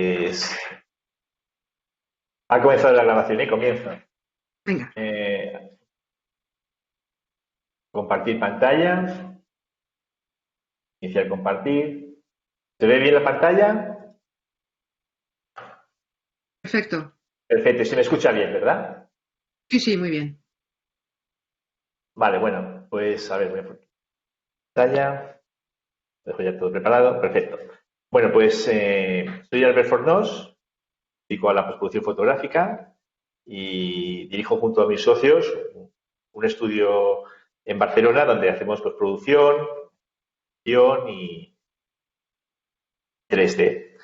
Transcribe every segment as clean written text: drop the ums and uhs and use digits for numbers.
Pues, ha comenzado la grabación, ¿eh? Comienza. Venga, Eh, compartir pantalla, iniciar compartir. ¿Se ve bien la pantalla? perfecto. Perfecto, y se me escucha bien, ¿verdad? Sí, sí, muy bien. Vale, bueno, pues a ver, voy a poner pantalla, dejo ya todo preparado, perfecto. Bueno, pues soy Albert Fornós, dedico a la postproducción fotográfica y dirijo junto a mis socios un estudio en Barcelona donde hacemos postproducción, guión y 3D.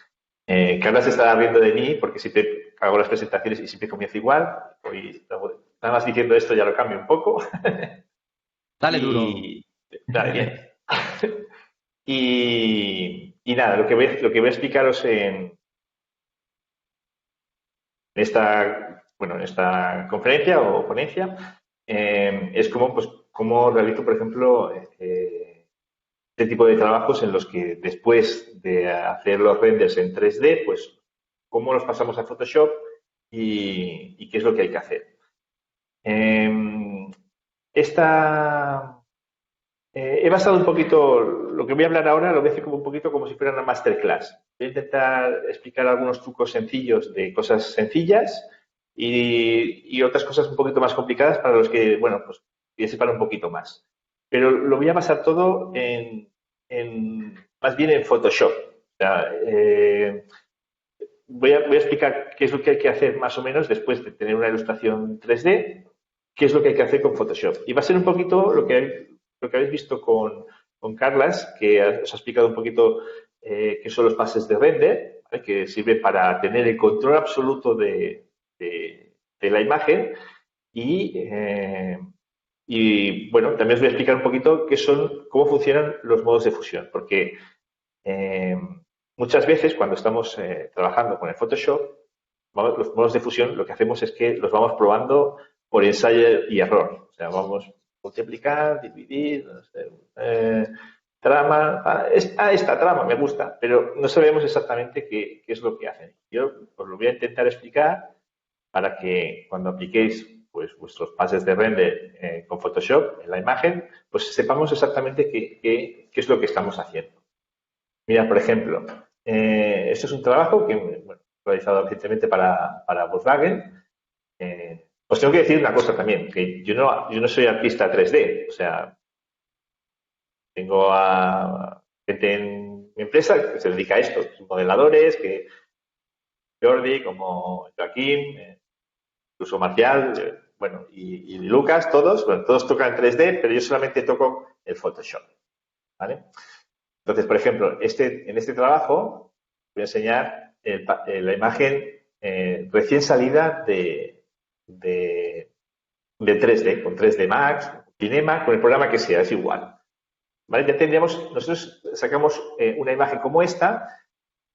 Carla se está riendo de mí porque siempre hago las presentaciones y siempre comienzo igual. Hoy, nada más diciendo esto ya lo cambio un poco. Dale duro. Y, vale, bien. Y nada, lo que voy a explicaros en esta conferencia o ponencia es cómo realizo, por ejemplo, este tipo de trabajos en los que después de hacer los renders en 3D, pues cómo los pasamos a Photoshop y qué es lo que hay que hacer. Eh, esta, he basado un poquito, lo que voy a hablar ahora lo voy a hacer como un poquito como si fuera una masterclass. Voy a intentar explicar algunos trucos sencillos de cosas sencillas y otras cosas un poquito más complicadas para los que, bueno, pues que sepan un poquito más. Pero lo voy a basar todo más bien en Photoshop. O sea, voy a explicar qué es lo que hay que hacer más o menos después de tener una ilustración 3D, qué es lo que hay que hacer con Photoshop. Y va a ser un poquito lo que habéis visto con Carlas, que os ha explicado un poquito qué son los pases de render, ¿vale? Que sirve para tener el control absoluto de la imagen y, bueno, también os voy a explicar un poquito cómo funcionan los modos de fusión, porque eh, muchas veces cuando estamos trabajando con el Photoshop, los modos de fusión, lo que hacemos es que los vamos probando por ensayo y error. O sea, vamos a multiplicar, dividir, no sé, trama. Esta trama me gusta, pero no sabemos exactamente qué es lo que hacen. Yo os lo voy a intentar explicar para que cuando apliquéis pues vuestros pases de render con Photoshop en la imagen, pues sepamos exactamente qué es lo que estamos haciendo. Mira, por ejemplo, esto es un trabajo que bueno, he realizado recientemente para Volkswagen. Os tengo que decir una cosa también, que yo no soy artista 3D, o sea, tengo a gente en mi empresa que se dedica a esto, modeladores, que Jordi, como Joaquín, incluso Marcial, bueno, y Lucas, todos tocan 3D, pero yo solamente toco el Photoshop, ¿vale? Entonces, por ejemplo, en este trabajo voy a enseñar la imagen recién salida de 3D, con 3D Max, Cinema, con el programa que sea, es igual. ¿Vale? Nosotros sacamos una imagen como esta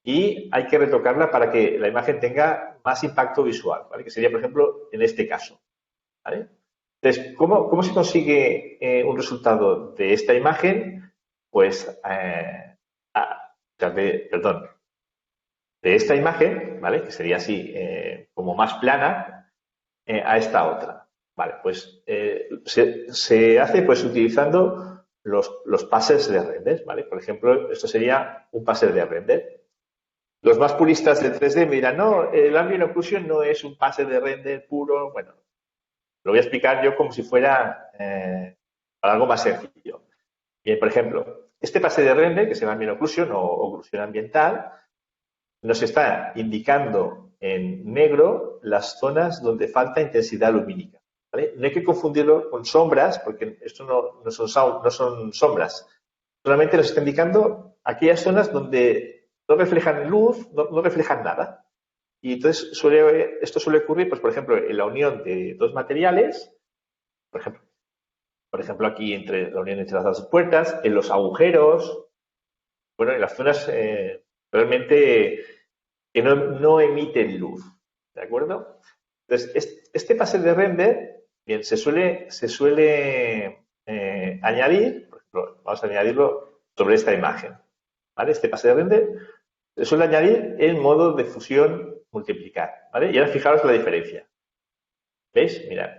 y hay que retocarla para que la imagen tenga más impacto visual, ¿vale? Que sería, por ejemplo, en este caso. ¿Vale? Entonces, ¿cómo se consigue un resultado de esta imagen? Pues, perdón, de esta imagen, ¿vale? Que sería así, como más plana, a esta otra. Vale, pues se hace pues utilizando los pases de render, ¿vale? Por ejemplo, esto sería un pase de render. Los más puristas de 3D me dirán, no, el Ambient Occlusion no es un pase de render puro. Bueno, lo voy a explicar yo como si fuera algo más sencillo. Bien, por ejemplo, este pase de render, que se llama Ambient Occlusion o oclusión ambiental, nos está indicando en negro las zonas donde falta intensidad lumínica. ¿Vale? No hay que confundirlo con sombras, porque esto no son sombras. Solamente nos está indicando aquellas zonas donde no reflejan luz, no reflejan nada. Y entonces esto suele ocurrir, pues, por ejemplo, en la unión de dos materiales, por ejemplo aquí entre la unión entre las dos puertas, en los agujeros, bueno, en las zonas realmente que no emiten luz, ¿de acuerdo? Entonces, este pase de render, bien, se suele añadir, por ejemplo, vamos a añadirlo sobre esta imagen, ¿vale? Este pase de render se suele añadir en modo de fusión multiplicar, ¿vale? Y ahora fijaros la diferencia. ¿Veis? Mirad.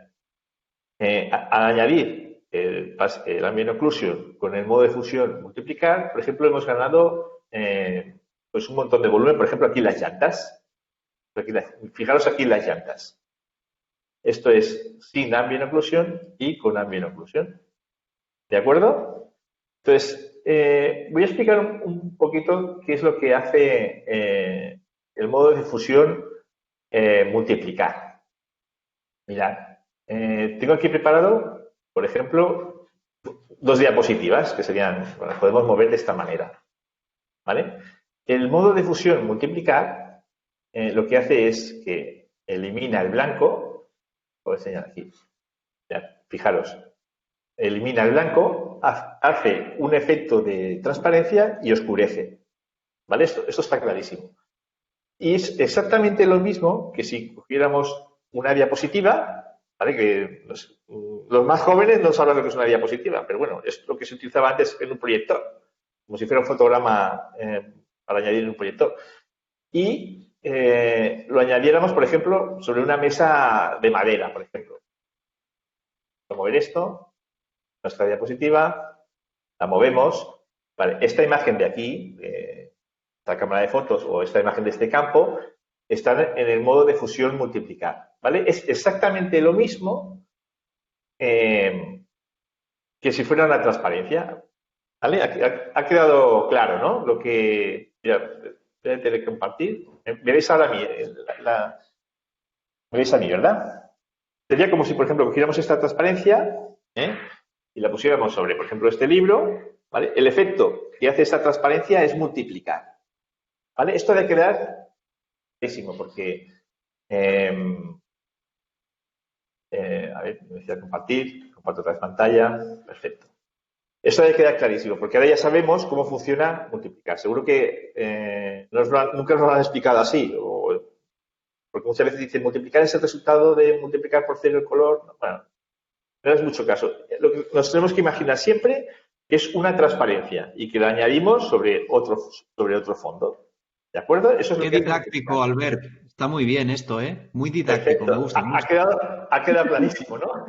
Al añadir el ambient occlusion con el modo de fusión multiplicar, por ejemplo, hemos ganado pues un montón de volumen. Por ejemplo, aquí las llantas. Fijaros aquí las llantas. Esto es sin ambient occlusion y con ambient occlusion. ¿De acuerdo? Entonces, voy a explicar un poquito qué es lo que hace el modo de fusión multiplicar. Mirad, tengo aquí preparado, por ejemplo, 2 diapositivas que serían, bueno, podemos mover de esta manera. ¿Vale? El modo de fusión multiplicar lo que hace es que elimina el blanco, voy a enseñar aquí, ya, fijaros, elimina el blanco, hace un efecto de transparencia y oscurece. ¿Vale? Esto está clarísimo. Y es exactamente lo mismo que si cogiéramos una diapositiva, ¿vale? Que los más jóvenes no sabrán lo que es una diapositiva, pero bueno, es lo que se utilizaba antes en un proyector, como si fuera un fotograma para añadir en un proyector. Y lo añadiéramos, por ejemplo, sobre una mesa de madera, por ejemplo. Voy a mover esto, nuestra diapositiva, la movemos. Vale, esta imagen de aquí, esta cámara de fotos o esta imagen de este campo, están en el modo de fusión multiplicar. ¿Vale? Es exactamente lo mismo que si fuera una transparencia. ¿Vale? Ha quedado claro, ¿no? Lo que... Mira, voy a tener que compartir. Veréis ahora a mí, veréis a mí, ¿verdad? Sería como si, por ejemplo, cogiéramos esta transparencia y la pusiéramos sobre, por ejemplo, este libro. ¿Vale? El efecto que hace esta transparencia es multiplicar. ¿Vale? Esto debe quedar clarísimo porque... a ver, me decía compartir. Comparto otra vez pantalla. Perfecto. Esto debe quedar clarísimo, porque ahora ya sabemos cómo funciona multiplicar. Seguro que nunca nos lo han explicado así, porque muchas veces dicen multiplicar es el resultado de multiplicar por 0 el color. Bueno, no es mucho caso. Lo que nos tenemos que imaginar siempre es una transparencia y que la añadimos sobre otro fondo. ¿De acuerdo? Eso es Qué lo que didáctico, Albert. Está muy bien esto, ¿eh? Muy didáctico, perfecto. me gusta. Ha quedado clarísimo, ¿no?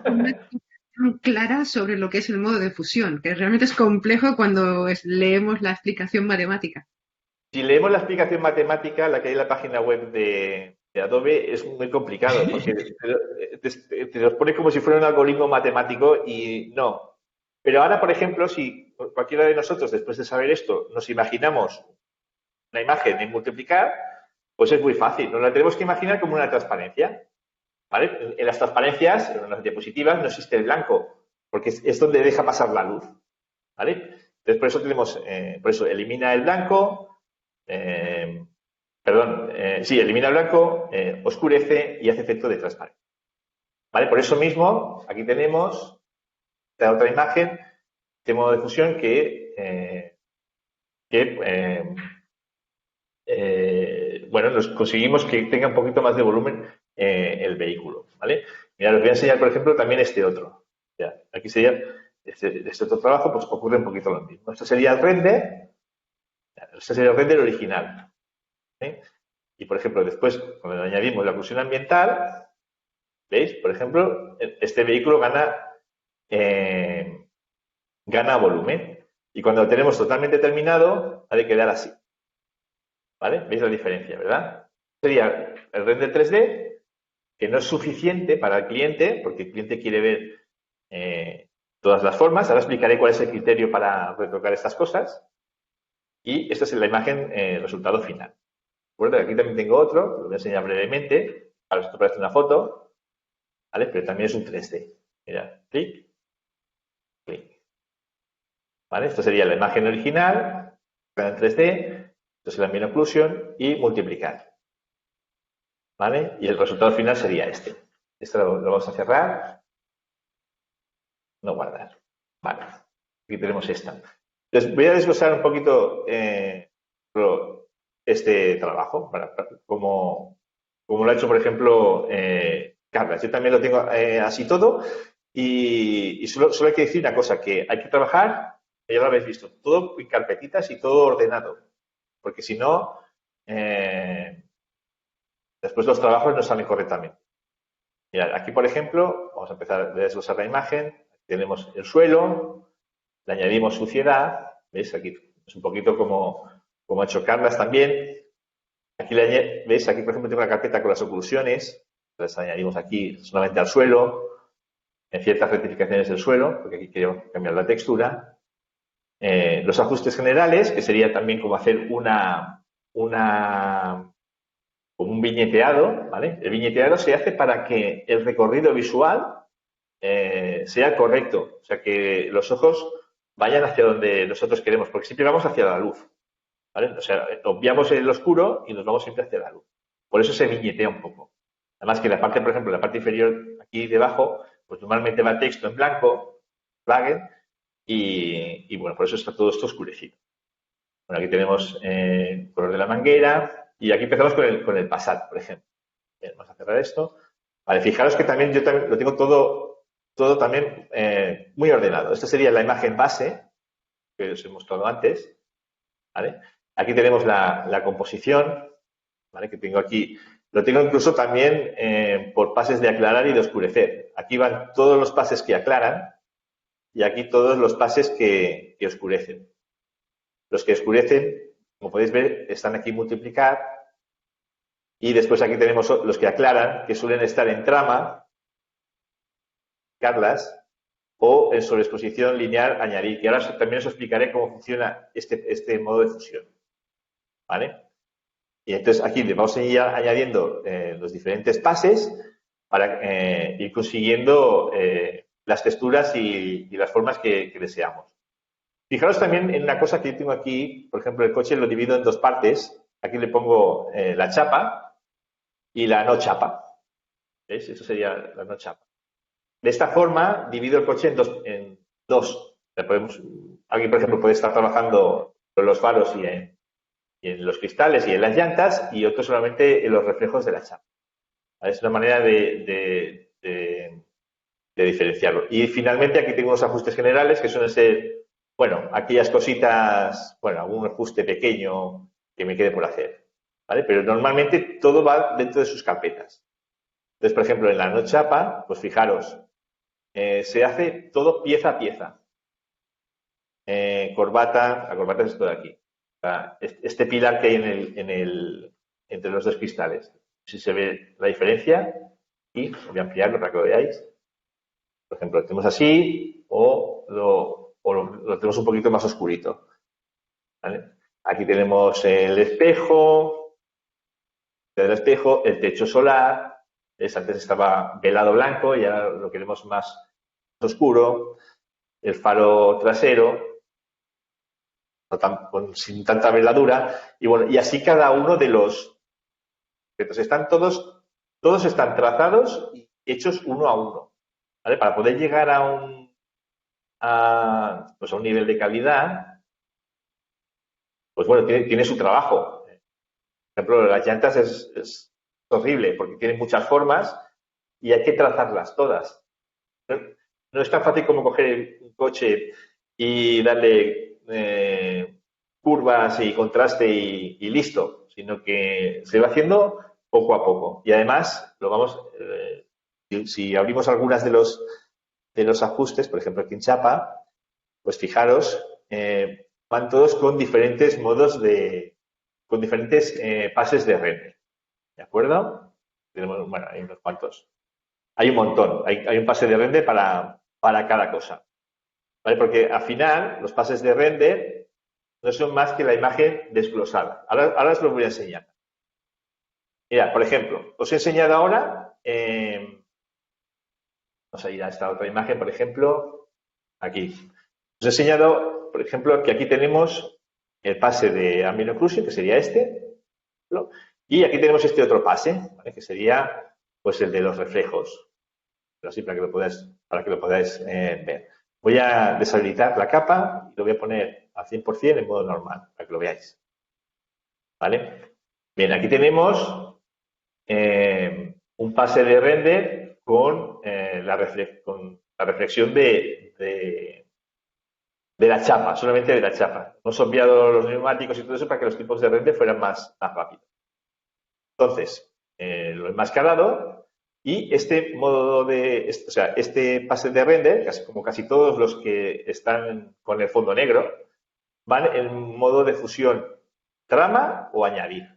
Clara sobre lo que es el modo de fusión, que realmente es complejo cuando leemos la explicación matemática. Si leemos la explicación matemática, la que hay en la página web de Adobe, es muy complicado, porque te los pone como si fuera un algoritmo matemático y no. Pero ahora, por ejemplo, si cualquiera de nosotros, después de saber esto, nos imaginamos una imagen en multiplicar, pues es muy fácil. Nos la tenemos que imaginar como una transparencia. ¿Vale? En las transparencias, en las diapositivas, no existe el blanco, porque es donde deja pasar la luz. ¿Vale? Entonces, por eso tenemos, por eso elimina el blanco, elimina el blanco, oscurece y hace efecto de transparencia. ¿Vale? Por eso mismo, aquí tenemos esta otra imagen, este modo de fusión bueno, nos conseguimos que tenga un poquito más de volumen el vehículo, ¿vale? Mira, os voy a enseñar, por ejemplo, también este otro. Ya, aquí sería, este otro trabajo, pues ocurre un poquito lo mismo. Esto sería el render, original. ¿Sí? Y, por ejemplo, después, cuando le añadimos la oclusión ambiental, ¿veis? Por ejemplo, este vehículo gana volumen. Y cuando lo tenemos totalmente terminado, ha de quedar así. ¿Vale? ¿Veis la diferencia, verdad? Sería el render 3D, que no es suficiente para el cliente, porque el cliente quiere ver todas las formas. Ahora explicaré cuál es el criterio para retocar estas cosas. Y esta es la imagen, resultado final. Recuerda que aquí también tengo otro, lo voy a enseñar brevemente. Ahora esto parece una foto, ¿vale? Pero también es un 3D. Mira, clic, clic. ¿Vale? Esto sería la imagen original, en 3D. Esto es la ambient occlusion y multiplicar. ¿Vale? Y el resultado final sería este. Esto lo vamos a cerrar. No guardar. Vale. Aquí tenemos esta. Entonces, voy a desglosar un poquito este trabajo, como lo ha hecho, por ejemplo, Carla. Yo también lo tengo así todo y solo hay que decir una cosa, que hay que trabajar, ya lo habéis visto, todo en carpetitas y todo ordenado. Porque si no, después los trabajos no salen correctamente. Mirad, aquí, por ejemplo, vamos a empezar a desglosar la imagen. Tenemos el suelo, le añadimos suciedad. ¿Veis? Aquí es un poquito como ha hecho Carlas también. Aquí ¿veis? Aquí, por ejemplo, tengo una carpeta con las oclusiones. Las añadimos aquí solamente al suelo, en ciertas rectificaciones del suelo, porque aquí quiero cambiar la textura. Los ajustes generales, que sería también como hacer como un viñeteado, ¿vale? El viñeteado se hace para que el recorrido visual sea correcto, o sea, que los ojos vayan hacia donde nosotros queremos, porque siempre vamos hacia la luz, ¿vale? O sea, obviamos el oscuro y nos vamos siempre hacia la luz. Por eso se viñetea un poco. Además que la parte, por ejemplo, la parte inferior, aquí debajo, pues normalmente va texto en blanco, plugin, y bueno, por eso está todo esto oscurecido. Bueno, aquí tenemos el color de la manguera y aquí empezamos con el pasar, por ejemplo. Bien, vamos a cerrar esto. Vale, fijaros que también yo también lo tengo todo también muy ordenado. Esta sería la imagen base que os he mostrado antes. ¿Vale? Aquí tenemos la composición, ¿vale? Que tengo aquí. Lo tengo incluso también por pases de aclarar y de oscurecer. Aquí van todos los pases que aclaran y aquí todos los pases que oscurecen. Los que oscurecen, como podéis ver, están aquí multiplicar. Y después aquí tenemos los que aclaran, que suelen estar en trama, Carlas, o en sobreexposición lineal añadir. Y ahora también os explicaré cómo funciona este modo de fusión. ¿Vale? Y entonces aquí le vamos a ir añadiendo los diferentes pases para ir consiguiendo las texturas y las formas que deseamos. Fijaros también en una cosa que yo tengo aquí, por ejemplo, el coche lo divido en dos partes. Aquí le pongo la chapa y la no chapa. ¿Veis? Eso sería la no chapa. De esta forma, divido el coche en dos. Alguien, por ejemplo, puede estar trabajando con los faros y en los cristales y en las llantas y otro solamente en los reflejos de la chapa. ¿Vale? Es una manera de diferenciarlo. Y finalmente aquí tengo unos ajustes generales que suelen ser, bueno, aquellas cositas, bueno, algún ajuste pequeño que me quede por hacer. ¿Vale? Pero normalmente todo va dentro de sus carpetas. Entonces, por ejemplo, en la no chapa, pues fijaros, se hace todo pieza a pieza. Corbata, la corbata es esto de aquí. Este pilar que hay entre los dos cristales. Si se ve la diferencia, y voy a ampliarlo para que lo veáis. Por ejemplo, lo tenemos así o lo tenemos un poquito más oscurito. ¿Vale? Aquí tenemos el espejo, el techo solar. Antes estaba velado blanco y ahora lo queremos más oscuro. El faro trasero, sin tanta veladura. Y bueno, y así cada uno de los. Entonces están todos están trazados y hechos uno a uno. ¿Vale? Para poder llegar a un nivel de calidad, pues bueno, tiene su trabajo. Por ejemplo, las llantas es horrible porque tienen muchas formas y hay que trazarlas todas. No es tan fácil como coger un coche y darle curvas y contraste y listo, sino que se va haciendo poco a poco. Y además, si abrimos algunas de los ajustes, por ejemplo, aquí en chapa, pues fijaros, van todos con diferentes modos con diferentes pases de render. ¿De acuerdo? Tenemos, bueno, hay unos cuantos. Hay un montón. Hay un pase de render para cada cosa. ¿Vale? Porque al final, los pases de render no son más que la imagen desglosada. Ahora os lo voy a enseñar. Mira, por ejemplo, os he enseñado ahora, vamos a ir a esta otra imagen, por ejemplo, aquí. Os he enseñado, por ejemplo, que aquí tenemos el pase de ambient occlusion, que sería este, ¿no? Y aquí tenemos este otro pase, ¿vale? Que sería pues el de los reflejos. Pero así para que lo podáis ver. Voy a deshabilitar la capa y lo voy a poner al 100% en modo normal, para que lo veáis. ¿Vale? Bien, aquí tenemos un pase de render con la reflexión de de la chapa, solamente de la chapa. Hemos obviado los neumáticos y todo eso para que los tiempos de render fueran más rápidos. Entonces, lo he enmascarado y este modo de, o sea, este pase de render, como casi todos los que están con el fondo negro, van en modo de fusión trama o añadir,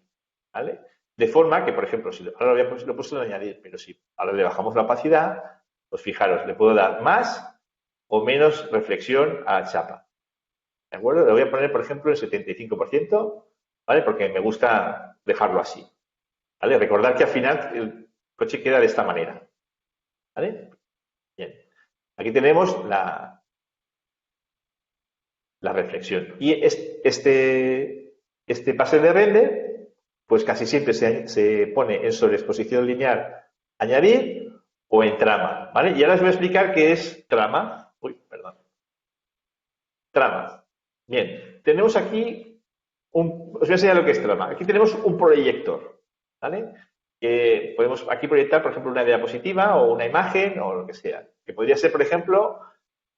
¿vale? De forma que, por ejemplo, si ahora lo he puesto en añadir, pero si ahora le bajamos la opacidad, pues fijaros, le puedo dar más o menos reflexión a la chapa. ¿De acuerdo? Le voy a poner, por ejemplo, el 75%, ¿vale? Porque me gusta dejarlo así. ¿Vale? Recordad que al final el coche queda de esta manera. ¿Vale? Bien. Aquí tenemos la reflexión. Y este pase de render, pues casi siempre se pone en sobreexposición lineal añadir o en trama. ¿Vale? Y ahora os voy a explicar qué es trama. Uy, perdón. Trama. Bien. Tenemos aquí os voy a enseñar lo que es trama. Aquí tenemos un proyector. ¿Vale? Que podemos aquí proyectar, por ejemplo, una diapositiva o una imagen o lo que sea. Que podría ser, por ejemplo,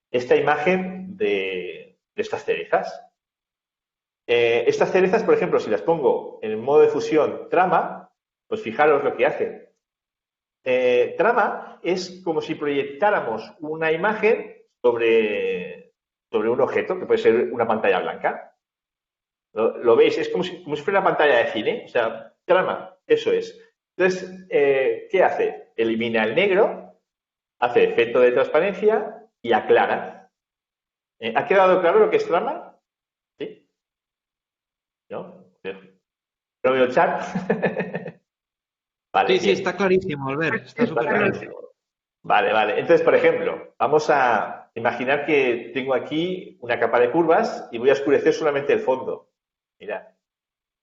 esta imagen de estas cerezas. Estas cerezas, por ejemplo, si las pongo en el modo de fusión trama, pues fijaros lo que hace. Trama es como si proyectáramos una imagen sobre un objeto, que puede ser una pantalla blanca. ¿Lo veis? Es como si fuera una pantalla de cine. O sea, trama, eso es. Entonces, ¿qué hace? Elimina el negro, hace efecto de transparencia y aclara. ¿Ha quedado claro lo que es trama? ¿Sí? ¿No? ¿No veo el chat? Vale, Sí, sí, bien. está clarísimo, Albert. Está Está súper claro. clarísimo. Vale, vale. Entonces, por ejemplo, vamos a imaginar que tengo aquí una capa de curvas y voy a oscurecer solamente el fondo. Mirad.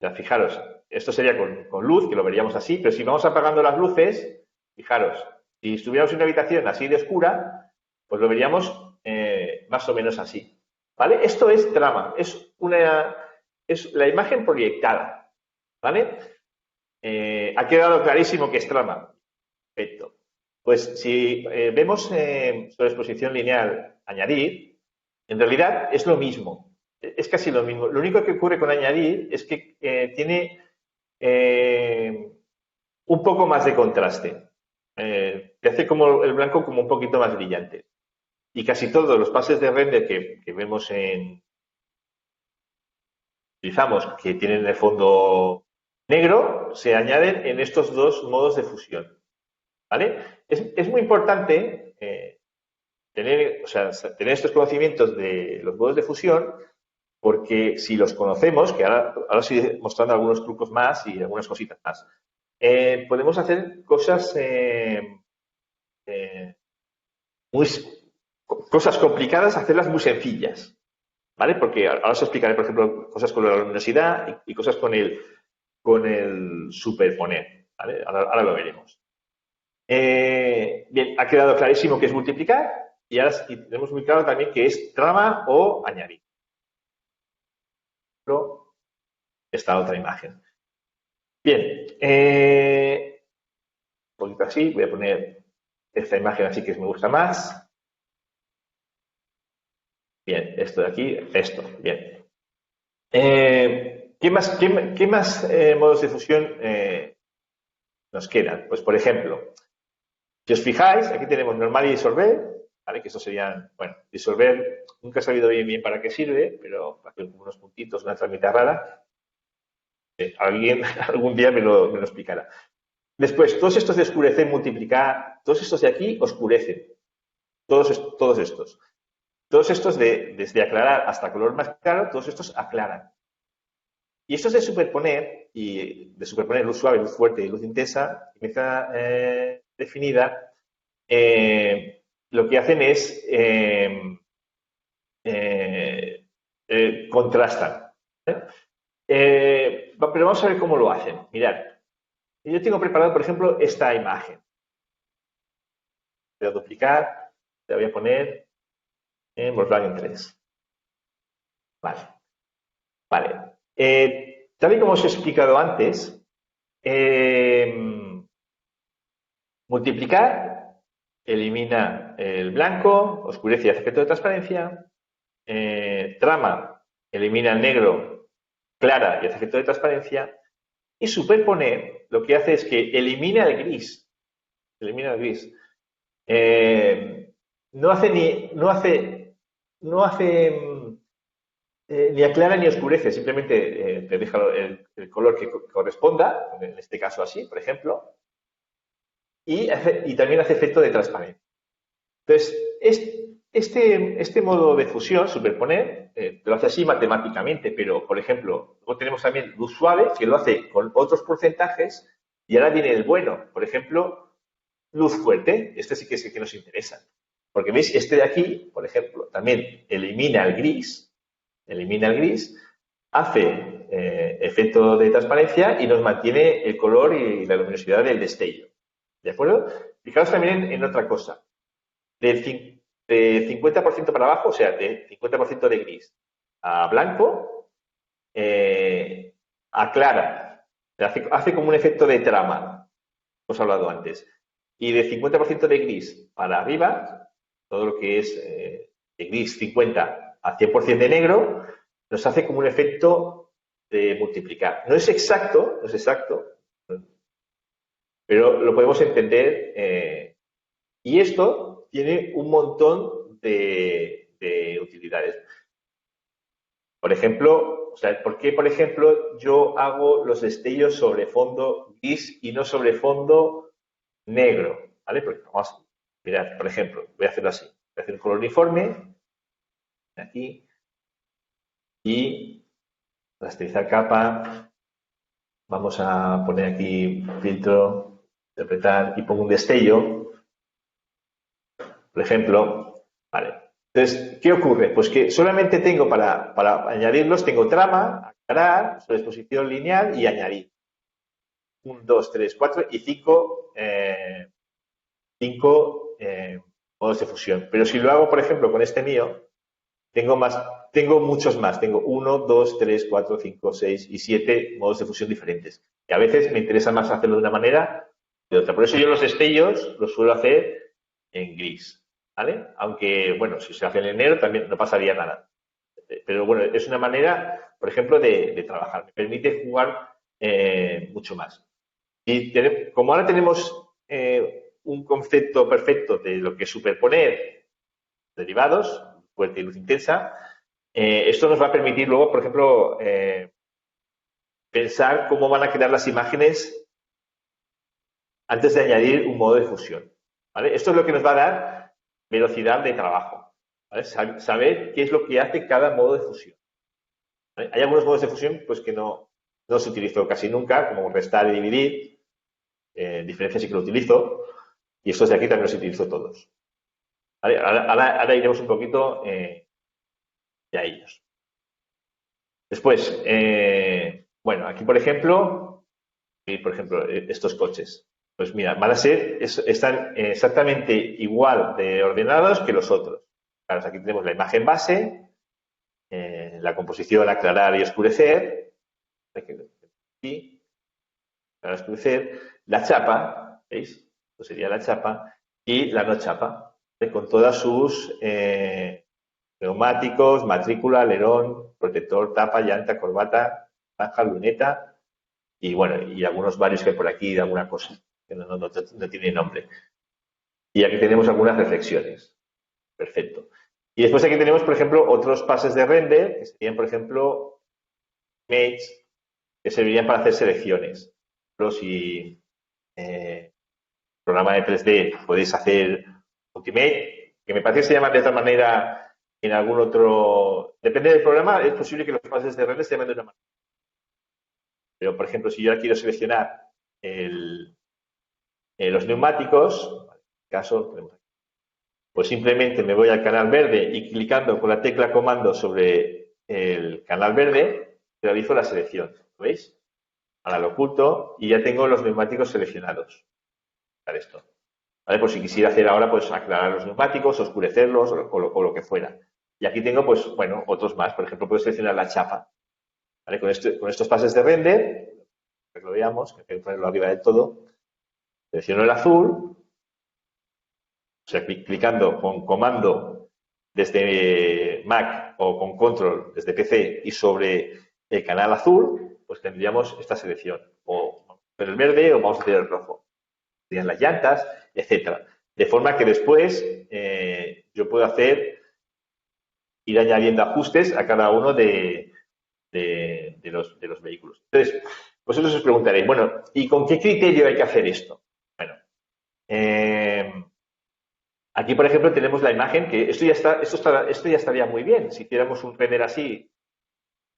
Ya, fijaros, esto sería con luz, que lo veríamos así, pero si vamos apagando las luces, fijaros, si estuviéramos en una habitación así de oscura, pues lo veríamos más o menos así. ¿Vale? Esto es trama, es la imagen proyectada. ¿Vale? ¿Ha quedado clarísimo que es trama? Perfecto. Pues si vemos sobre exposición lineal añadir, en realidad es lo mismo. Es casi lo mismo. Lo único que ocurre con añadir es que tiene un poco más de contraste. Te hace como el blanco como un poquito más brillante. Y casi todos los pases de render que vemos utilizamos, que tienen el fondo negro, se añaden en estos dos modos de fusión. ¿Vale? Es muy importante tener estos conocimientos de los modos de fusión, porque si los conocemos, que ahora os iré mostrando algunos trucos más y algunas cositas más, podemos hacer cosas cosas complicadas, hacerlas muy sencillas, ¿vale? Porque ahora os explicaré, por ejemplo, cosas con la luminosidad y cosas con el superponer, ¿vale? Ahora lo veremos. Bien, ha quedado clarísimo que es multiplicar y ahora tenemos muy claro también que es trama o añadir. Esta otra imagen. Bien, un poquito así, voy a poner esta imagen así que me gusta más. Bien, esto de aquí, esto, bien. ¿Qué más modos de fusión nos quedan? Pues, por ejemplo, si os fijáis, aquí tenemos normal y disolver, ¿vale? Que eso serían, bueno, disolver, nunca he sabido bien para qué sirve, pero hace unos puntitos, una tramita rara. Alguien algún día me lo explicará. Después, todos estos de oscurecer, multiplicar, todos estos de aquí oscurecen. Todos estos. Todos estos desde aclarar hasta color más claro, todos estos aclaran. Y estos de superponer, luz suave, luz fuerte y luz intensa, mezcla definida, lo que hacen es contrastan. Pero vamos a ver cómo lo hacen. Mirad, yo tengo preparado, por ejemplo, esta imagen. Voy a duplicar, la voy a poner en Volkswagen 3. Vale. Vale. Tal y como os he explicado antes, multiplicar elimina el blanco, oscurece y hace efecto de transparencia. trama elimina el negro, clara y hace efecto de transparencia. Y superponer lo que hace es que elimina el gris. Elimina el gris. No hace ni aclara ni oscurece, simplemente te deja el color que corresponda, en este caso así, por ejemplo, y también hace efecto de transparencia. Entonces, este modo de fusión, superponer, lo hace así matemáticamente, pero, por ejemplo, luego tenemos también luz suave, que lo hace con otros porcentajes, y ahora viene el bueno. Por ejemplo, luz fuerte, este sí que es el que nos interesa. Porque, ¿veis? Este de aquí, por ejemplo, también elimina el gris, hace efecto de transparencia y nos mantiene el color y la luminosidad del destello. ¿De acuerdo? Fijaos también en otra cosa. De 50% para abajo, o sea, de 50% de gris a blanco, aclara, hace como un efecto de trama, hemos hablado antes. Y de 50% de gris para arriba, todo lo que es de gris 50 a 100% de negro, nos hace como un efecto de multiplicar. No es exacto, pero lo podemos entender. Y esto tiene un montón de utilidades. Por ejemplo, ¿por qué, por ejemplo, yo hago los destellos sobre fondo gris y no sobre fondo negro? ¿Vale? Porque vamos a mirar, por ejemplo, voy a hacerlo así. Voy a hacer un color uniforme, aquí, y rasterizar capa. Vamos a poner aquí filtro, interpretar, y pongo un destello, por ejemplo. Vale. Entonces, ¿qué ocurre? Pues que solamente tengo para añadirlos, tengo trama, aclarar, sobreexposición lineal y añadir. 1, 2, 3, 4 y 5 modos de fusión. Pero si lo hago, por ejemplo, con este mío, tengo muchos más. Tengo 1, 2, 3, 4, 5, 6 y 7 modos de fusión diferentes. Y a veces me interesa más hacerlo de una manera que de otra. Por eso yo los destellos los suelo hacer en gris. ¿Vale? Aunque, bueno, si se hace en negro también no pasaría nada. Pero bueno, es una manera, por ejemplo, de trabajar. Me permite jugar mucho más. Y como ahora tenemos un concepto perfecto de lo que es superponer derivados, fuerte y luz intensa, esto nos va a permitir luego, por ejemplo, pensar cómo van a quedar las imágenes antes de añadir un modo de fusión. ¿Vale? Esto es lo que nos va a dar velocidad de trabajo. ¿Vale? Saber qué es lo que hace cada modo de fusión. ¿Vale? Hay algunos modos de fusión pues, que no se utilizó casi nunca, como restar y dividir. Diferencia sí que lo utilizo. Y estos de aquí también los utilizo todos. ¿Vale? Ahora iremos un poquito a ellos. Después, bueno, aquí por ejemplo, estos coches. Pues mira, están exactamente igual de ordenados que los otros. Claro, aquí tenemos la imagen base, la composición aclarar y oscurecer, aquí, aclarar y oscurecer, la chapa, ¿veis? Esto sería la chapa, y la no chapa, con todas sus neumáticos, matrícula, alerón, protector, tapa, llanta, corbata, franja, luneta, y bueno, y algunos varios que hay por aquí de alguna cosa que no tiene nombre. Y aquí tenemos algunas reflexiones. Perfecto. Y después aquí tenemos, por ejemplo, otros pases de render, que serían, por ejemplo, images, que servirían para hacer selecciones. Por ejemplo, si programa de 3D podéis hacer Ultimate, que me parece que se llaman de otra manera en algún otro... Depende del programa, es posible que los pases de render se llamen de una manera. Pero, por ejemplo, si yo ahora quiero seleccionar los neumáticos, en este caso, pues simplemente me voy al canal verde y clicando con la tecla comando sobre el canal verde, realizo la selección. ¿Lo veis? Ahora lo oculto y ya tengo los neumáticos seleccionados. Esto. ¿Vale? Pues si quisiera hacer ahora, pues aclarar los neumáticos, oscurecerlos o lo que fuera. Y aquí tengo, pues, bueno, otros más. Por ejemplo, puedo seleccionar la chapa. ¿Vale? Con estos pases de render, que lo veamos, que tengo que ponerlo arriba del todo, selecciono el azul, o sea, clicando con comando desde Mac o con control desde PC y sobre el canal azul, pues tendríamos esta selección. O vamos a hacer el verde o vamos a hacer el rojo. Serían las llantas, etcétera. De forma que después yo puedo ir añadiendo ajustes a cada uno de los vehículos. Entonces, vosotros os preguntaréis, bueno, ¿y con qué criterio hay que hacer esto? Bueno, aquí, por ejemplo, tenemos la imagen que esto ya estaría muy bien. Si hiciéramos un render así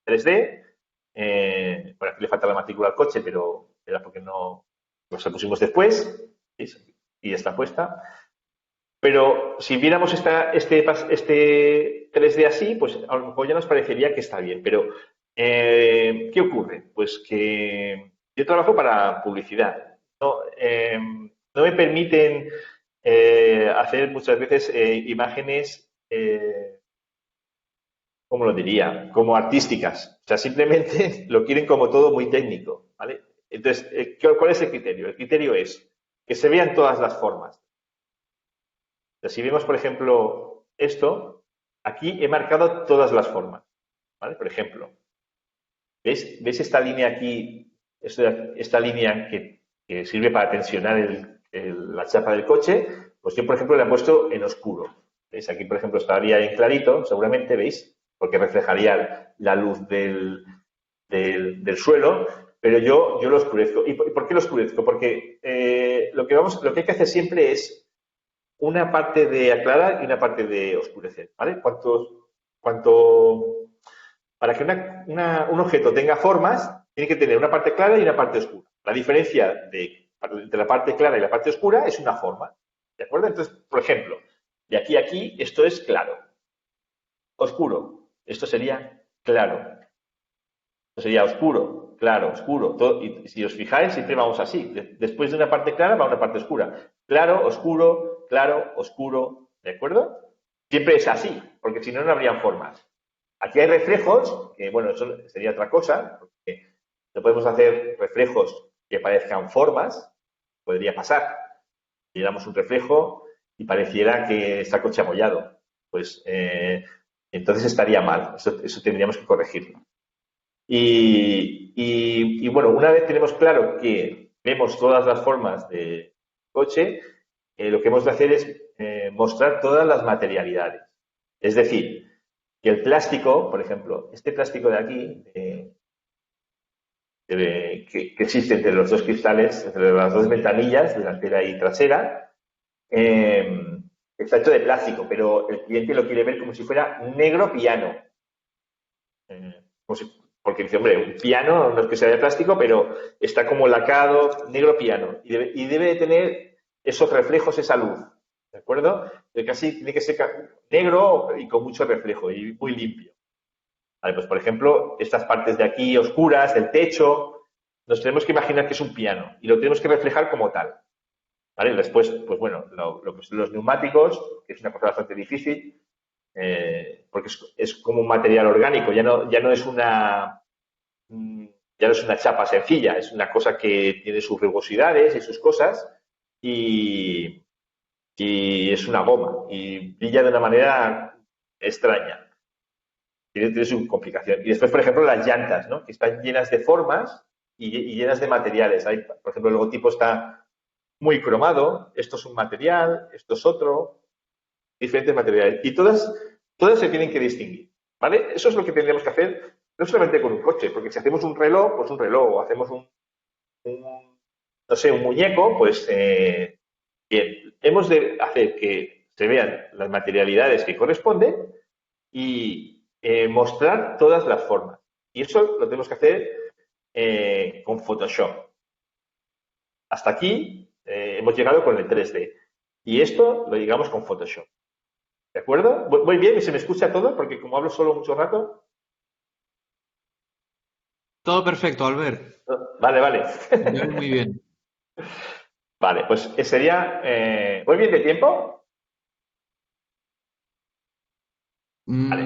3D, bueno, aquí le falta la matrícula al coche, pero era porque no nos la pusimos después, ¿veis? Y ya está puesta. Pero si viéramos este 3D así, pues a lo mejor ya nos parecería que está bien. Pero, ¿qué ocurre? Pues que yo trabajo para publicidad. No me permiten hacer muchas veces imágenes, ¿cómo lo diría? Como artísticas. O sea, simplemente lo quieren como todo muy técnico, ¿vale? Entonces, ¿cuál es el criterio? El criterio es que se vean todas las formas. Entonces, si vemos, por ejemplo, esto, aquí he marcado todas las formas, ¿vale? Por ejemplo, ¿veis esta línea aquí? Esta línea que sirve para tensionar la chapa del coche, pues yo, por ejemplo, la he puesto en oscuro. ¿Veis? Aquí, por ejemplo, estaría en clarito, seguramente, ¿veis? Porque reflejaría la luz del suelo, pero yo lo oscurezco. ¿Y por qué lo oscurezco? Porque lo que hay que hacer siempre es una parte de aclarar y una parte de oscurecer, ¿vale? Para que un objeto tenga formas, tiene que tener una parte clara y una parte oscura. La diferencia entre la parte clara y la parte oscura es una forma, ¿de acuerdo? Entonces, por ejemplo, de aquí a aquí, esto es claro. Oscuro, esto sería claro. Esto sería oscuro, claro, oscuro. Y si os fijáis, siempre vamos así. Después de una parte clara va una parte oscura. Claro, oscuro, ¿de acuerdo? Siempre es así, porque si no, no habrían formas. Aquí hay reflejos, que bueno, eso sería otra cosa, porque no podemos hacer reflejos que parezcan formas, podría pasar. Si diéramos un reflejo y pareciera que está el coche amollado, pues entonces estaría mal, eso tendríamos que corregirlo. Y bueno, una vez tenemos claro que vemos todas las formas de coche, lo que hemos de hacer es mostrar todas las materialidades. Es decir, que el plástico, por ejemplo, este plástico de aquí, que existe entre los dos cristales, entre las dos ventanillas, delantera y trasera, está hecho de plástico, pero el cliente lo quiere ver como si fuera negro piano. Porque dice, hombre, un piano no es que sea de plástico, pero está como lacado, negro piano, y debe de tener esos reflejos, esa luz, ¿de acuerdo? Casi tiene que ser negro y con mucho reflejo y muy limpio. Vale, pues por ejemplo, estas partes de aquí oscuras, del techo, nos tenemos que imaginar que es un piano y lo tenemos que reflejar como tal. ¿Vale? Después, pues bueno, lo que son los neumáticos, que es una cosa bastante difícil, porque es como un material orgánico, ya no es una chapa sencilla, es una cosa que tiene sus rugosidades y sus cosas y es una goma y brilla de una manera extraña. Tiene su complicación. Y después, por ejemplo, las llantas, ¿no? Que están llenas de formas y llenas de materiales. Por ejemplo, el logotipo está muy cromado, esto es un material, esto es otro, diferentes materiales. Y todas se tienen que distinguir, ¿vale? Eso es lo que tendríamos que hacer, no solamente con un coche, porque si hacemos un reloj, pues un reloj, o hacemos un muñeco, pues bien, hemos de hacer que se vean las materialidades que corresponden y mostrar todas las formas. Y eso lo tenemos que hacer con Photoshop. Hasta aquí hemos llegado con el 3D. Y esto lo llegamos con Photoshop. ¿De acuerdo? ¿Voy bien? ¿Y se me escucha todo? Porque como hablo solo mucho rato. Todo perfecto, Albert. Vale. Muy bien. Vale, pues sería... ¿voy bien de tiempo? Vale.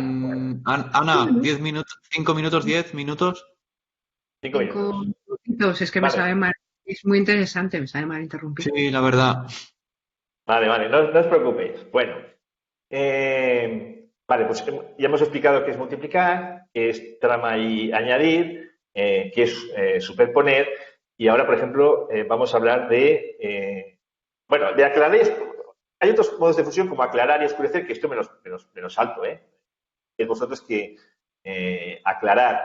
Ana, 10 minutos, 5 minutos, 10 minutos. 5 minutos. Minutos. Es que me sabe mal. Es muy interesante, me sabe mal interrumpir. Sí, la verdad. Vale, no os preocupéis. Bueno, Vale, pues ya hemos explicado qué es multiplicar, qué es trama y añadir, qué es superponer. Y ahora, por ejemplo, vamos a hablar bueno, de aclarar. Hay otros modos de fusión como aclarar y oscurecer, que esto me los salto, ¿eh? Es vosotros que aclarar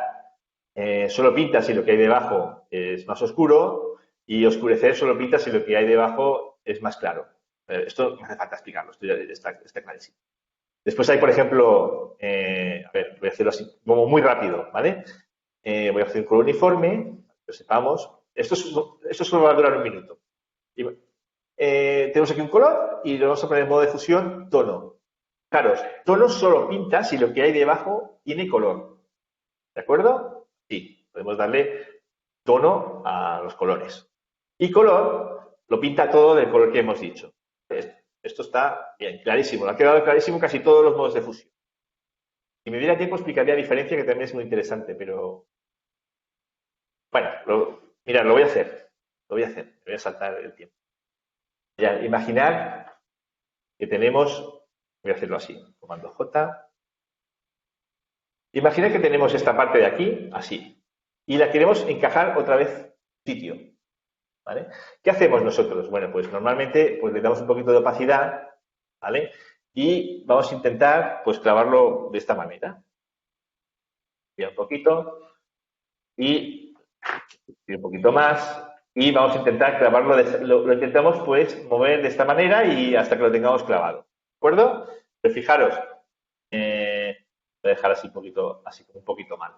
solo pinta si lo que hay debajo es más oscuro y oscurecer solo pinta si lo que hay debajo es más claro. Esto no hace falta explicarlo, esto ya está clarísimo. Después hay, por ejemplo, a ver, voy a hacerlo así, como muy rápido, ¿vale? Voy a hacer un color uniforme, que lo sepamos. Esto solo va a durar un minuto. Tenemos aquí un color y le vamos a poner en modo de fusión tono. Claro, tono solo pinta si lo que hay debajo tiene color. ¿De acuerdo? Sí, podemos darle tono a los colores. Y color lo pinta todo del color que hemos dicho. Esto está bien, clarísimo. Lo ha quedado clarísimo casi todos los modos de fusión. Si me diera tiempo explicaría la diferencia, que también es muy interesante, pero bueno, mirad, lo voy a hacer. Lo voy a hacer. Me voy a saltar el tiempo. Ya, imaginad que tenemos, voy a hacerlo así, comando J. Imaginad que tenemos esta parte de aquí, así, y la queremos encajar otra vez sitio. ¿Vale? ¿Qué hacemos nosotros? Bueno, pues normalmente pues le damos un poquito de opacidad, ¿vale? Y vamos a intentar pues clavarlo de esta manera. Un poquito y un poquito más y vamos a intentar clavarlo, lo intentamos pues mover de esta manera y hasta que lo tengamos clavado. ¿De acuerdo? Pero fijaros, voy a dejar así un poquito mal.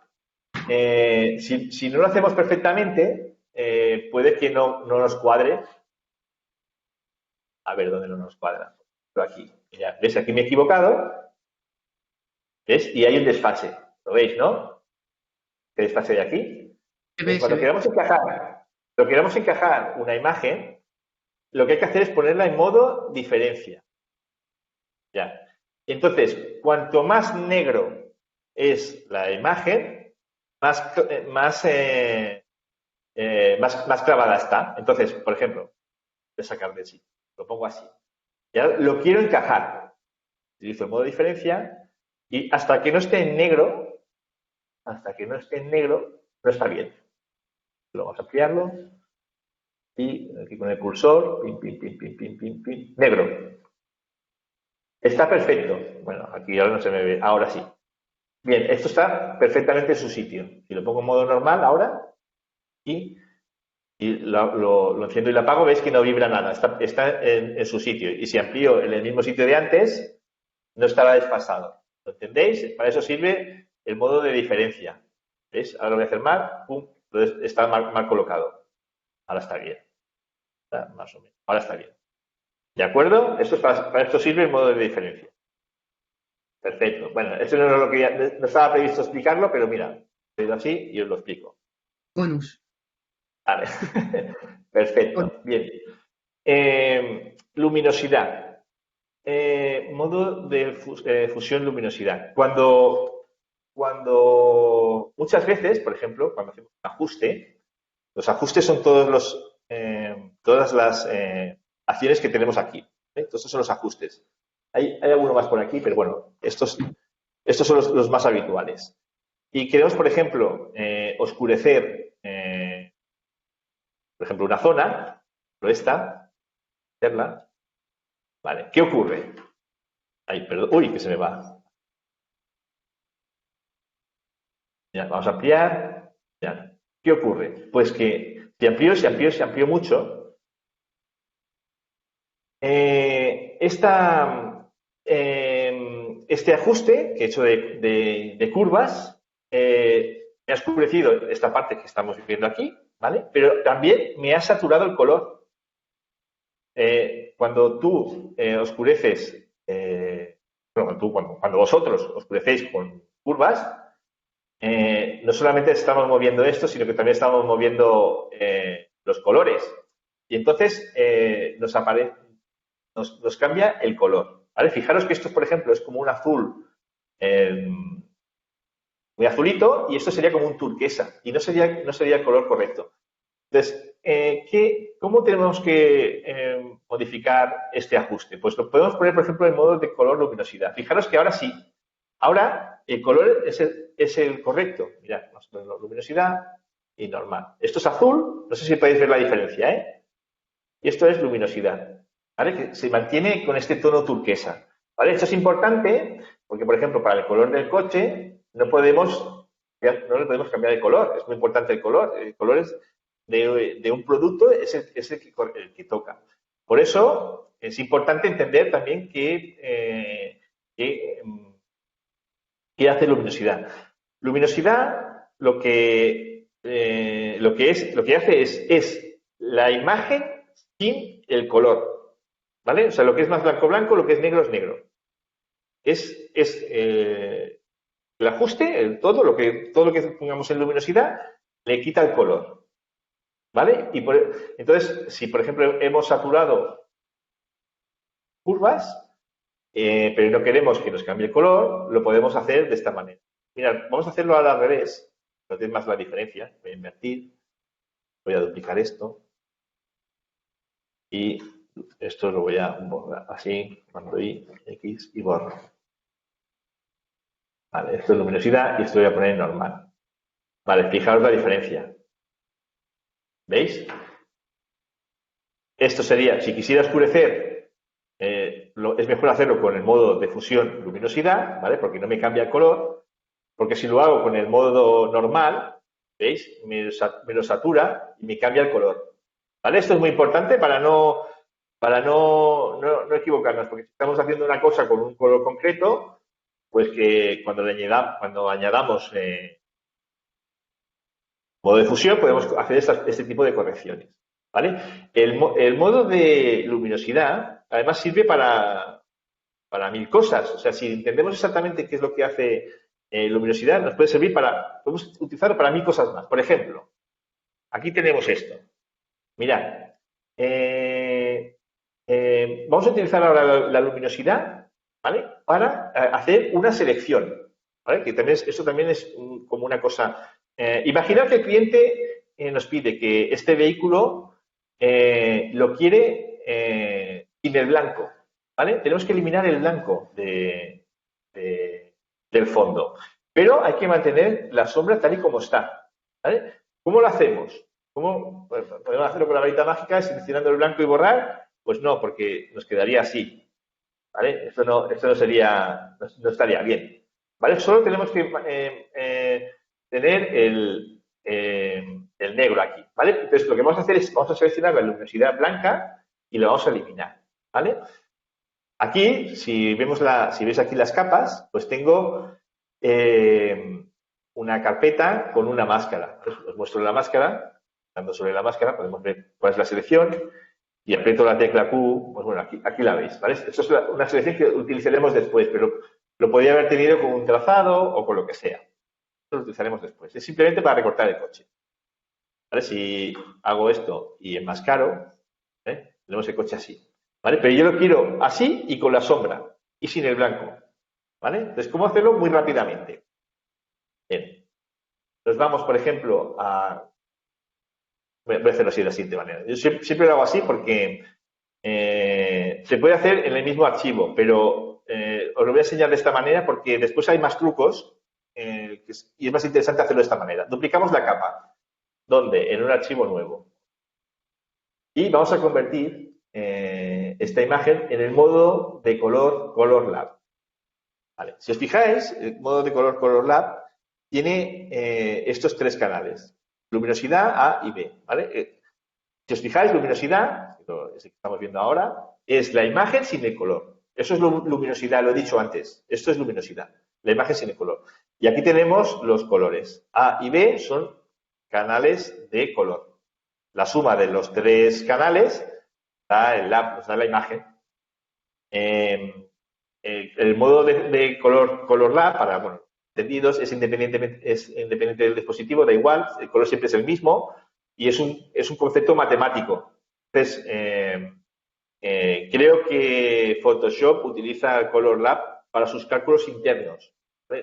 Si no lo hacemos perfectamente, puede que no nos cuadre. A ver, ¿dónde no nos cuadra? Pero aquí. Mira, ¿ves? Aquí me he equivocado. ¿Ves? Y hay un desfase. ¿Lo veis, no? ¿Qué desfase hay aquí? Cuando queramos encajar una imagen, lo que hay que hacer es ponerla en modo diferencia. Ya. Entonces, cuanto más negro es la imagen, más clavada está. Entonces, por ejemplo, voy a sacar de sí, lo pongo así. Ya lo quiero encajar. Utilizo el modo diferencia y hasta que no esté en negro, no está bien. Lo vamos a ampliarlo y aquí con el cursor, pin, pin, pin, pin, pin, pin, pin, negro. Está perfecto. Bueno, aquí ahora no se me ve, ahora sí. Bien, esto está perfectamente en su sitio. Si lo pongo en modo normal ahora y lo enciendo y lo apago, veis que no vibra nada, está en su sitio. Y si amplío en el mismo sitio de antes, no estará desfasado. ¿Lo entendéis? Para eso sirve el modo de diferencia. ¿Veis? Ahora lo voy a hacer mal, pum, entonces está mal colocado. Ahora está bien. Está más o menos. Ahora está bien. ¿De acuerdo? Para esto sirve el modo de diferencia. Perfecto. Bueno, esto no, es lo que no estaba previsto explicarlo, pero mira, lo he ido así y os lo explico. Bonus. Vale. Perfecto. Bien. Luminosidad. Modo de fusión luminosidad. Cuando muchas veces, por ejemplo, cuando hacemos un ajuste, los ajustes son todas las acciones que tenemos aquí. Estos son los ajustes. Hay alguno más por aquí, pero bueno, estos son los más habituales. Y queremos, por ejemplo, oscurecer, por ejemplo, una zona, hacerla. Vale, ¿qué ocurre? Ay, perdón, uy, que se me va. Ya, vamos a ampliar. Ya. ¿Qué ocurre? Pues que si amplío mucho, este ajuste que he hecho de curvas me ha oscurecido esta parte que estamos viendo aquí, ¿vale? Pero también me ha saturado el color. Cuando tú oscureces, cuando vosotros oscurecéis con curvas, no solamente estamos moviendo esto, sino que también estamos moviendo los colores. Y entonces nos cambia el color. ¿Vale? Fijaros que esto, por ejemplo, es como un azul muy azulito y esto sería como un turquesa y no sería el color correcto. Entonces, ¿cómo tenemos que modificar este ajuste? Pues lo podemos poner, por ejemplo, en modo de color luminosidad. Fijaros que ahora sí, Ahora, el color es el correcto. Mirad, vamos a poner luminosidad y normal. Esto es azul, no sé si podéis ver la diferencia, ¿eh? Y esto es luminosidad, ¿vale? Que se mantiene con este tono turquesa, ¿vale? Esto es importante porque, por ejemplo, para el color del coche no le podemos cambiar el color. Es muy importante el color. El color es de un producto es el que toca. Por eso es importante entender también qué hace luminosidad. Luminosidad lo que hace es la imagen sin el color, ¿vale? O sea, lo que es más blanco, lo que es negro. Es el ajuste, todo lo que pongamos en luminosidad le quita el color, ¿vale? Entonces, si por ejemplo hemos saturado curvas, pero no queremos que nos cambie el color, lo podemos hacer de esta manera. Mirad, vamos a hacerlo al revés, no tiene más la diferencia. Voy a invertir, voy a duplicar esto y esto lo voy a borrar así, mando X y borro. Vale, esto es luminosidad y esto lo voy a poner en normal. Vale, fijaos la diferencia. ¿Veis? Esto sería, si quisiera oscurecer, es mejor hacerlo con el modo de fusión luminosidad, ¿vale? Porque no me cambia el color. Porque si lo hago con el modo normal, ¿veis? Me lo satura y me cambia el color. ¿Vale? Esto es muy importante para no equivocarnos, porque si estamos haciendo una cosa con un color concreto, pues que cuando añadamos modo de fusión podemos hacer este tipo de correcciones. ¿Vale? El modo de luminosidad además sirve para 1000 cosas. O sea, si entendemos exactamente qué es lo que hace luminosidad, nos puede servir podemos utilizarlo para 1000 cosas más. Por ejemplo, aquí tenemos esto. Mirad, vamos a utilizar ahora la luminosidad, ¿vale? Para hacer una selección, ¿vale? Que eso también es como una cosa. Imaginad que el cliente nos pide que este vehículo lo quiere sin el blanco, ¿vale? Tenemos que eliminar el blanco del fondo, pero hay que mantener la sombra tal y como está, ¿vale? ¿Cómo lo hacemos? Pues, ¿podemos hacerlo con la varita mágica seleccionando el blanco y borrar? Pues no, porque nos quedaría así, ¿vale? Esto no estaría bien, ¿vale? Solo tenemos que tener el negro aquí, ¿vale? Entonces, lo que vamos a hacer es, vamos a seleccionar la luminosidad blanca y la vamos a eliminar, ¿vale? Aquí, si veis aquí las capas, pues tengo una carpeta con una máscara. Os muestro la máscara. Dando sobre la máscara podemos ver cuál es la selección y aprieto la tecla Q, pues bueno, aquí la veis, ¿vale? Esto es una selección que utilizaremos después, pero lo podría haber tenido con un trazado o con lo que sea. Esto lo utilizaremos después. Es simplemente para recortar el coche. ¿Vale? Si hago esto y enmascaro, tenemos el coche así. ¿Vale? Pero yo lo quiero así y con la sombra y sin el blanco. ¿Vale? Entonces, ¿cómo hacerlo? Muy rápidamente. Bien. Nos vamos, por ejemplo, voy a hacerlo así de la siguiente manera. Yo siempre lo hago así porque se puede hacer en el mismo archivo, pero os lo voy a enseñar de esta manera porque después hay más trucos y es más interesante hacerlo de esta manera. Duplicamos la capa. ¿Dónde? En un archivo nuevo. Y vamos a convertir esta imagen en el modo de color lab. Vale. Si os fijáis, el modo de color lab tiene estos 3 canales. Luminosidad A y B, ¿vale? Si os fijáis, luminosidad, es el que estamos viendo ahora, es la imagen sin el color. Eso es luminosidad, lo he dicho antes. Esto es luminosidad, la imagen sin el color. Y aquí tenemos los colores. A y B son canales de color. La suma de los 3 canales nos da la imagen. El modo de color lab, para, bueno, entendidos, es independiente del dispositivo, da igual, el color siempre es el mismo y es un concepto matemático. Entonces, creo que Photoshop utiliza el Color Lab para sus cálculos internos.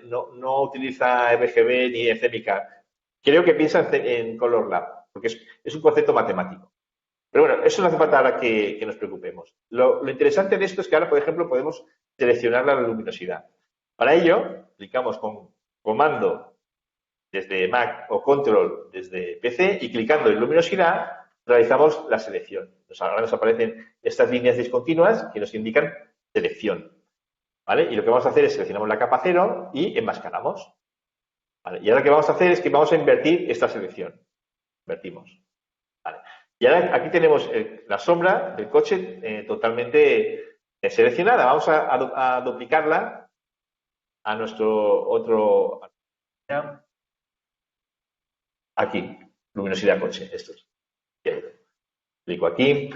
No utiliza RGB ni CMYK. Creo que piensa en Color Lab, porque es un concepto matemático. Pero bueno, eso no hace falta ahora que nos preocupemos. Lo interesante de esto es que ahora, por ejemplo, podemos seleccionar la luminosidad. Para ello, clicamos con comando desde Mac o control desde PC y clicando en luminosidad realizamos la selección. Ahora nos aparecen estas líneas discontinuas que nos indican selección. ¿Vale? Y lo que vamos a hacer es seleccionamos la capa 0 y enmascaramos. ¿Vale? Y ahora lo que vamos a hacer es que vamos a invertir esta selección. Invertimos. ¿Vale? Y ahora aquí tenemos la sombra del coche totalmente seleccionada. Vamos a duplicarla a nuestro otro... Aquí, luminosidad coche. Esto es. Clico aquí.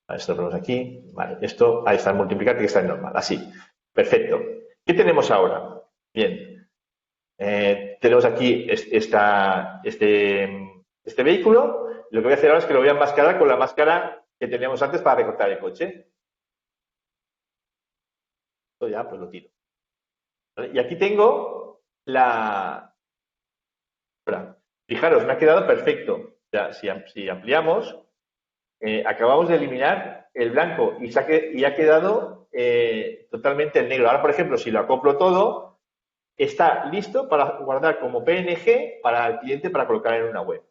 Esto lo ponemos aquí. Vale, esto, ahí está el multiplicar, tiene que estar en normal. Así. Perfecto. ¿Qué tenemos ahora? Bien. Tenemos aquí este vehículo. Lo que voy a hacer ahora es que lo voy a enmascarar con la máscara que teníamos antes para recortar el coche. Esto ya, pues lo tiro. ¿Vale? Y aquí tengo la... Fijaros, me ha quedado perfecto. Ya, si ampliamos, acabamos de eliminar el blanco y ha quedado totalmente el negro. Ahora, por ejemplo, si lo acoplo todo, está listo para guardar como PNG para el cliente para colocar en una web.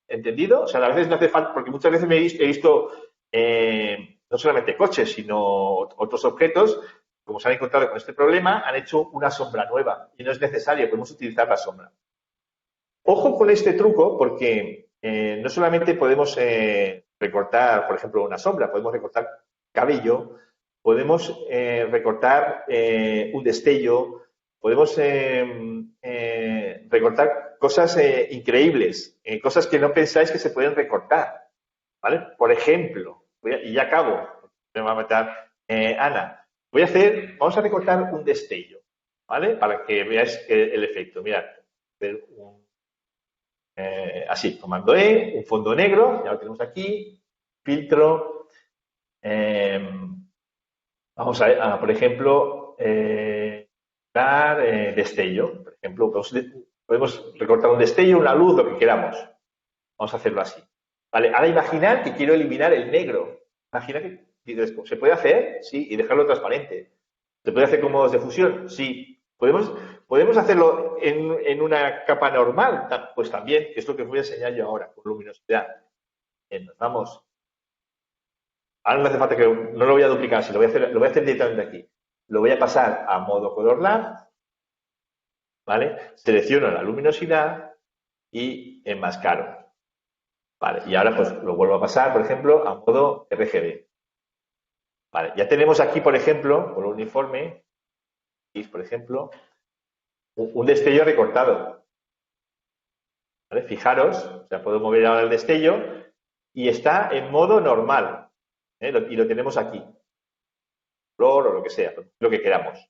¿Entendido? O sea, a veces no hace falta, porque muchas veces he visto no solamente coches, sino otros objetos, como se han encontrado con este problema, han hecho una sombra nueva y no es necesario, podemos utilizar la sombra. Ojo con este truco porque no solamente podemos recortar, por ejemplo, una sombra, podemos recortar cabello, podemos recortar un destello, podemos recortar cosas increíbles, cosas que no pensáis que se pueden recortar, ¿vale? Por ejemplo, y ya acabo, me va a matar Ana, vamos a recortar un destello, ¿vale? Para que veáis el efecto. Mirad, así, comando E, un fondo negro, ya lo tenemos aquí, filtro, vamos a por ejemplo, dar destello. Por ejemplo, podemos recortar un destello, una luz, lo que queramos. Vamos a hacerlo así. Vale, ahora imaginad que quiero eliminar el negro. Imagina que ¿se puede hacer? Sí, y dejarlo transparente. ¿Se puede hacer con modos de fusión? Sí. ¿Podemos hacerlo en una capa normal? Pues también, que es lo que os voy a enseñar yo ahora, con luminosidad. Nos vamos. Ahora no hace falta que no lo voy a duplicar, lo voy a hacer directamente aquí. Lo voy a pasar a modo Color Lab, ¿vale? Selecciono la luminosidad y enmascaro. Vale, y ahora pues lo vuelvo a pasar, por ejemplo, a modo RGB. Vale, ya tenemos aquí, por ejemplo, color uniforme, por ejemplo, un destello recortado. ¿Vale? Fijaros, o sea, puedo mover ahora el destello y está en modo normal. Y lo tenemos aquí. Color o lo que sea, lo que queramos.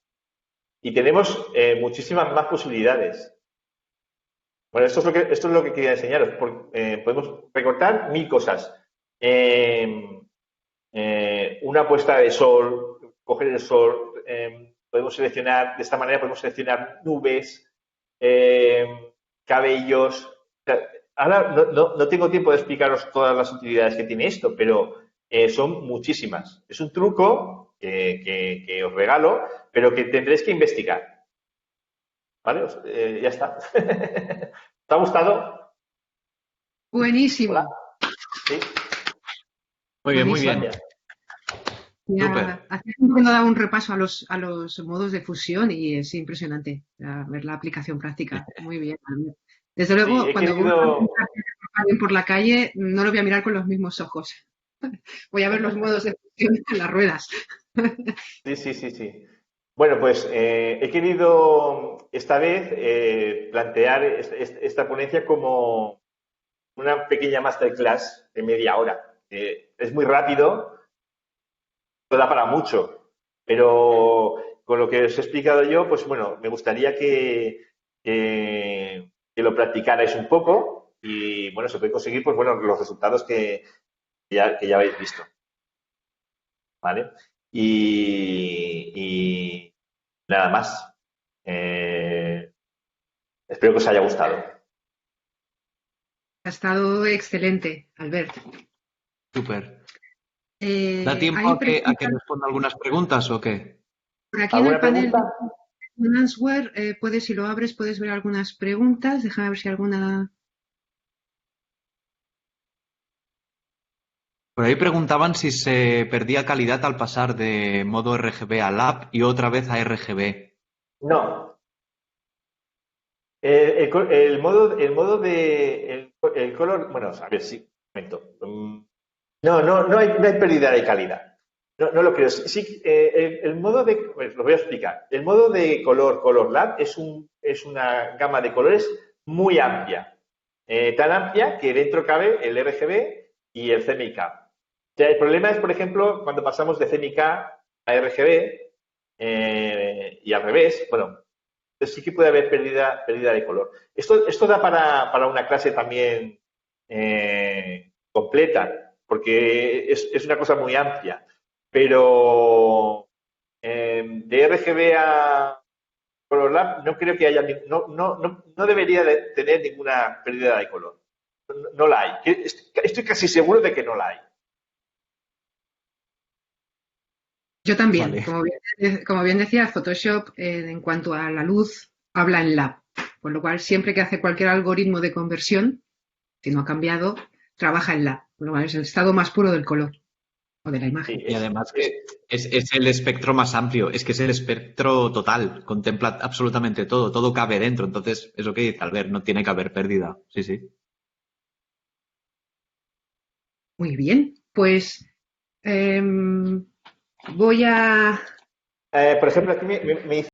Y tenemos muchísimas más posibilidades. Bueno, esto es lo que quería enseñaros. Podemos recortar 1000 cosas. Una puesta de sol, coger el sol, podemos seleccionar, de esta manera podemos seleccionar nubes, cabellos. O sea, ahora no tengo tiempo de explicaros todas las utilidades que tiene esto, pero son muchísimas. Es un truco que os regalo, pero que tendréis que investigar. ¿Vale? Ya está. ¿Te ha gustado? Buenísimo. Hola. ¿Sí? Muy bien, muy bien. Ya, hace tiempo que no daba un repaso a los modos de fusión y es impresionante ver la aplicación práctica. Muy bien. Desde luego, cuando voy por la calle, no lo voy a mirar con los mismos ojos. Voy a ver los modos de fusión en las ruedas. Sí. Bueno, pues he querido esta vez plantear esta ponencia como una pequeña masterclass de media hora. Es muy rápido, no da para mucho, pero con lo que os he explicado yo, pues bueno, me gustaría que lo practicarais un poco y bueno, se puede conseguir pues bueno, los resultados que ya habéis visto. ¿Vale? Y nada más. Espero que os haya gustado. Ha estado excelente, Albert. Súper. ¿Da tiempo a que responda algunas preguntas o qué? Por aquí en el panel de Answer, si lo abres, puedes ver algunas preguntas. Déjame ver si alguna... Por ahí preguntaban si se perdía calidad al pasar de modo RGB a LAP y otra vez a RGB. No. El modo de... El color... Bueno, a ver, sí, un momento. No hay pérdida de calidad. No lo creo. Sí, el modo de... Pues lo voy a explicar. El modo de color LAP es una gama de colores muy amplia. Tan amplia que dentro cabe el RGB y el CMYK. O sea, el problema es, por ejemplo, cuando pasamos de CMYK a RGB y al revés. Bueno, sí que puede haber pérdida de color. Esto da para una clase también completa, porque es una cosa muy amplia. Pero de RGB a Color Lab no creo que haya, no debería de tener ninguna pérdida de color. No la hay. Estoy casi seguro de que no la hay. Yo también. Vale. Como bien decía, Photoshop en cuanto a la luz habla en lab, por lo cual siempre que hace cualquier algoritmo de conversión, si no ha cambiado, trabaja en lab, por lo cual es el estado más puro del color o de la imagen. Sí, y además es el espectro más amplio, es que es el espectro total, contempla absolutamente todo cabe dentro, entonces eso que dice Albert, no tiene que haber pérdida, sí. Muy bien, pues voy a... por ejemplo, aquí me dice